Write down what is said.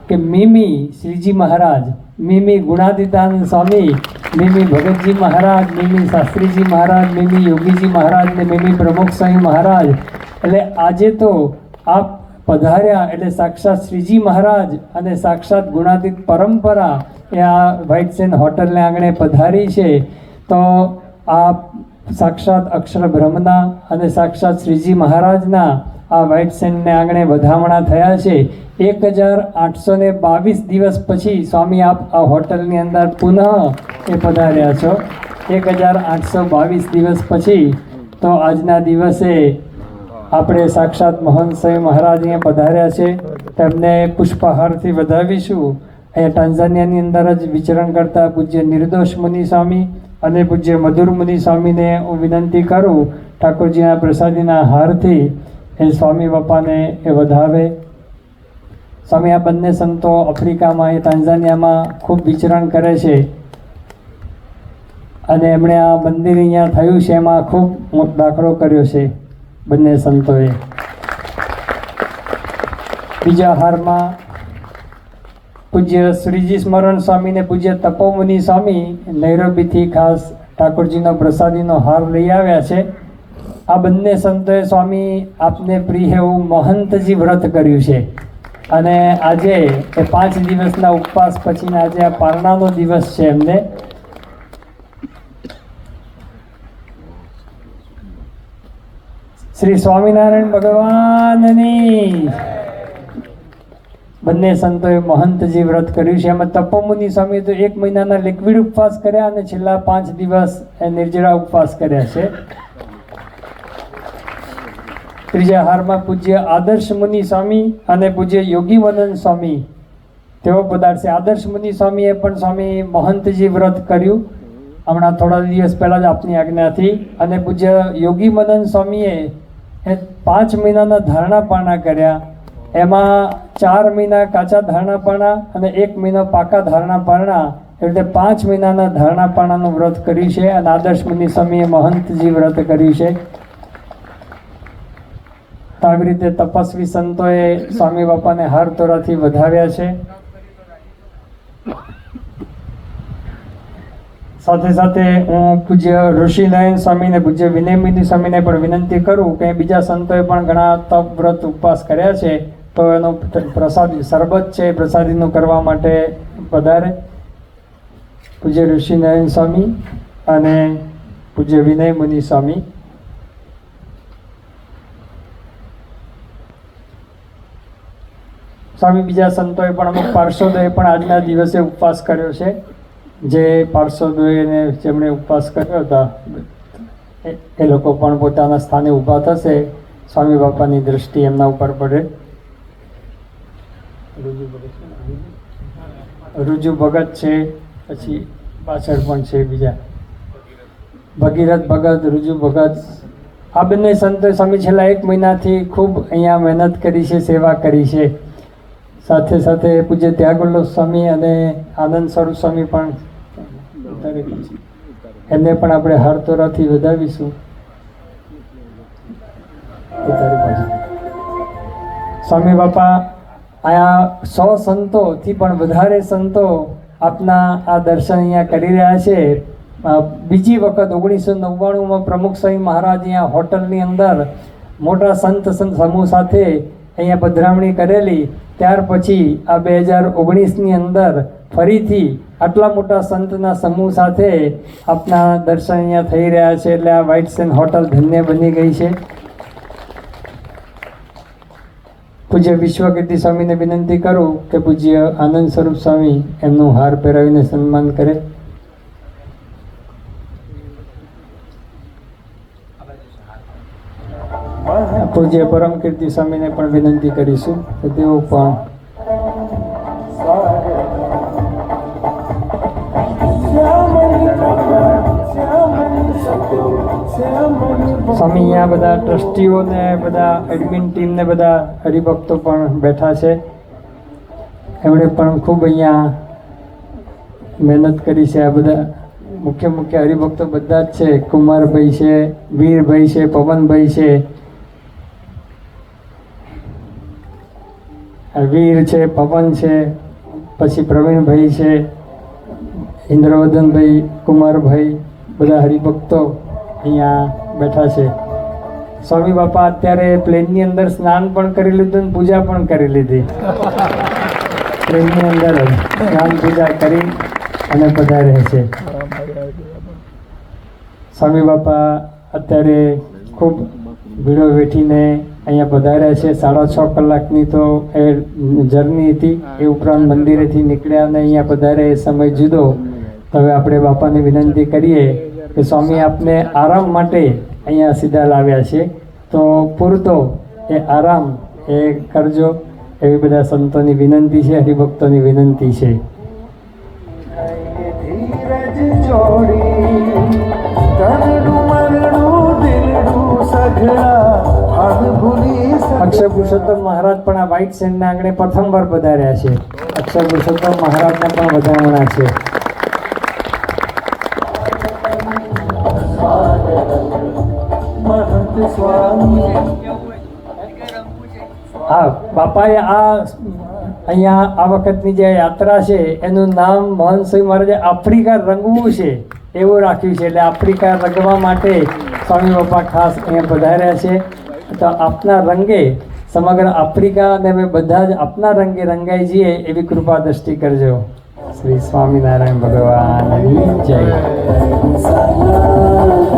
કે મીમી શ્રીજી મહારાજ, મીમી ગુણાતીતાનંદ સ્વામી, મીમી ભગતજી મહારાજ, મીમી શાસ્ત્રીજી મહારાજ, મીમી યોગીજી મહારાજ ને મીમી પ્રમુખ સ્વામી મહારાજ. એટલે આજે તો આપ પધાર્યા એટલે સાક્ષાત શ્રીજી મહારાજ અને સાક્ષાત ગુણાતીત પરંપરા એ આ વ્હાઇટ સેન્ડ હોટલને આંગણે પધારી છે. તો આ સાક્ષાત અક્ષર બ્રહ્મના અને સાક્ષાત શ્રીજી મહારાજના આ વ્હાઇટ સેન્ડને આંગણે વધામણા થયા છે. 1822 દિવસ પછી સ્વામી આપ આ હોટલની અંદર પુનઃ એ પધાર્યા છો. 1822 દિવસ પછી તો આજના દિવસે આપણે સાક્ષાત મહંત સ્વામી મહારાજ અહીંયા પધાર્યા છે. તેમને પુષ્પહારથી વધાવીશું. અહીંયા ટાંઝાનિયાની અંદર જ વિચરણ કરતા પૂજ્ય નિર્દોષ મુનિ સ્વામી અને પૂજ્ય મધુર મુનિ સ્વામીને હું વિનંતી કરું ઠાકોરજીના પ્રસાદીના હારથી એ સ્વામી બાપાને એ વધાવે. સ્વામી આ બંને સંતો આફ્રિકામાં એ ટાંઝાનિયામાં ખૂબ વિચરણ કરે છે અને એમણે આ મંદિર અહીંયા થયું છે એમાં ખૂબ મોટો દાખલો કર્યો છે બંને સંતોએ. બીજા હારમાં પૂજ્ય શ્રીજી સ્મરણ સ્વામી ને પૂજ્ય તપોમુનિ સ્વામી નૈરોબીથી ખાસ ઠાકોરજીનો પ્રસાદીનો હાર લઈ આવ્યા છે. આ બંને સંતોએ સ્વામી આપને પ્રિય એવું મહંતજી વ્રત કર્યું છે અને આજે એ 5 દિવસના ઉપવાસ પછીના આજે આ પારણાનો દિવસ છે. એમને શ્રી સ્વામિનારાયણ ભગવાનની બંને સંતોએ મહંતજી વ્રત કર્યું છે. એમાં તપોમુનિ સ્વામી તો 1 મહિનાના લિક્વિડ ઉપવાસ કર્યા અને છેલ્લા 5 દિવસ એ નિર્જળા ઉપવાસ કર્યા છે. ત્રીજા હારમાં પૂજ્ય આદર્શ મુનિ સ્વામી અને પૂજ્ય યોગી મદન સ્વામી તેઓ પધારશે. આદર્શ મુનિ સ્વામીએ પણ સ્વામી મહંતજી વ્રત કર્યું હમણાં થોડા દિવસ પહેલાં જ આપની આજ્ઞાથી. અને પૂજ્ય યોગી મદન સ્વામીએ 5 મહિનાના ધારણા પારણા કર્યા. એમાં 4 મહિના કાચા ધારણા પારણા અને 1 મહિનો પાકા ધારણા પારણા, એ રીતે 5 મહિનાના ધારણા પારણાનું વ્રત કર્યું છે. અને આદર્શ મુનિ સ્વામીએ મહંતજી વ્રત કર્યું છે. આવી રીતે તપસ્વી સંતોએ સ્વામી બાપાને હાર તોરાથી વધાવ્યા છે. સાથે સાથે હું પૂજ્ય ઋષિનારાયણ સ્વામી ને પૂજ્ય વિનયમુનિ સ્વામીને પણ વિનંતી કરું કે બીજા સંતોએ પણ ઘણા તપ વ્રત ઉપવાસ કર્યા છે તો એનો પ્રસાદી શરબત છે પ્રસાદીનું કરવા માટે પધારે. પૂજ્ય ઋષિનારાયણ સ્વામી અને પૂજ્ય વિનયમુનિ સ્વામી. સ્વામી બીજા સંતોએ પણ અમુક પાર્ષદોએ પણ આજના દિવસે ઉપવાસ કર્યો છે. જે પાર્ષદોએ જેમણે ઉપવાસ કર્યો હતા એ લોકો પણ પોતાના સ્થાને ઊભા થશે. સ્વામી બાપાની દ્રષ્ટિ એમના ઉપર પડે. રુજુ ભગત છે, પછી પાછળ પણ છે બીજા ભગીરથ ભગત, રુજુ ભગત. આ બંને સંતોએ સ્વામી છેલ્લા 1 મહિનાથી ખૂબ અહીંયા મહેનત કરી છે, સેવા કરી છે. સાથે સાથે પૂજ્ય ત્યાગવલ્લભ સ્વામી અને આનંદ સ્વરૂપ સ્વામી પણ એમને પણ આપણે હારતોરાથી વધાવીશું. સ્વામી બાપા અહીંયા 100 સંતોથી પણ વધારે સંતો આપના આ દર્શન અહીંયા કરી રહ્યા છે. બીજી વખત 1999માં પ્રમુખ સ્વામી મહારાજ અહીંયા હોટલની અંદર મોટા સંત સમૂહ સાથે અહીંયા પધરામણી કરેલી. ત્યાર પછી આ 2019ની અંદર ફરીથી આટલા મોટા સંતના સમૂહ સાથે આપના દર્શન અહીંયા થઈ રહ્યા છે. એટલે આ વ્હાઇટ સેન્ડ હોટલ ધન્ય બની ગઈ છે. પૂજ્ય વિશ્વકીર્તિ સ્વામીને વિનંતી કરું કે પૂજ્ય આનંદ સ્વરૂપ સ્વામી એમનું હાર પહેરાવીને સન્માન કરે. પૂજ્ય પરમ કીર્તિ સ્વામીને પણ વિનંતી કરીશું કે તેઓ પણ સ્વામી અહીંયા બધા ટ્રસ્ટીઓ ને બધા એડમિન ટીમ ને બધા હરિભક્તો પણ બેઠા છે. એમણે પણ ખૂબ અહીંયા મહેનત કરી છે. આ બધા મુખ્ય હરિભક્તો બધા જ છે. કુમારભાઈ છે, વીરભાઈ છે, પવનભાઈ છે. વીર છે, પવન છે, પછી પ્રવીણભાઈ છે, ઇન્દ્રવર્ધનભાઈ, કુમારભાઈ, બધા હરિભક્તો અહીંયા બેઠા છે. સ્વામી બાપા અત્યારે પ્લેનની અંદર સ્નાન પણ કરી લીધું અને પૂજા પણ કરી લીધી. પ્લેનની અંદર સ્નાન પૂજા કરી અને પધાર્યા છે. સ્વામી બાપા અત્યારે ખૂબ ભીડો વેઠીને અહીંયા પધાર્યા છે. 6.5 કલાકની તો એ જર્ની હતી. એ ઉપરાંત મંદિરેથી નીકળ્યા અને અહીંયા પધાર્યા એ સમય જુદો. તો હવે આપણે બાપાને વિનંતી કરીએ કે સ્વામી આપને આરામ માટે અહીંયા સીધા લાવ્યા છે, તો પૂરતો એ આરામ એ કરજો એવી બધા સંતોની વિનંતી છે, હરિભક્તોની વિનંતી છે. અક્ષર પુરુષોત્તમ મહારાજ પણ આ વ્હાઇટ સેન્ડના આંગણે પ્રથમવાર પધાર્યા છે. અક્ષર પુરુષોત્તમ મહારાજને પણ વધામણા છે. હા, બાપાએ અહીંયા આ વખતની જે યાત્રા છે એનું નામ મોહન સ્વામી મહારાજે આફ્રિકા રંગવું છે એવું રાખ્યું છે. એટલે આફ્રિકા રંગવા માટે સ્વામી બાપા ખાસ અહીંયા પધાર્યા છે. તો આપના રંગે સમગ્ર આફ્રિકા અને અમે બધા જ આપના રંગે રંગાઈ જઈએ એવી કૃપા દ્રષ્ટિ કરજો. શ્રી સ્વામિનારાયણ ભગવાનની જય.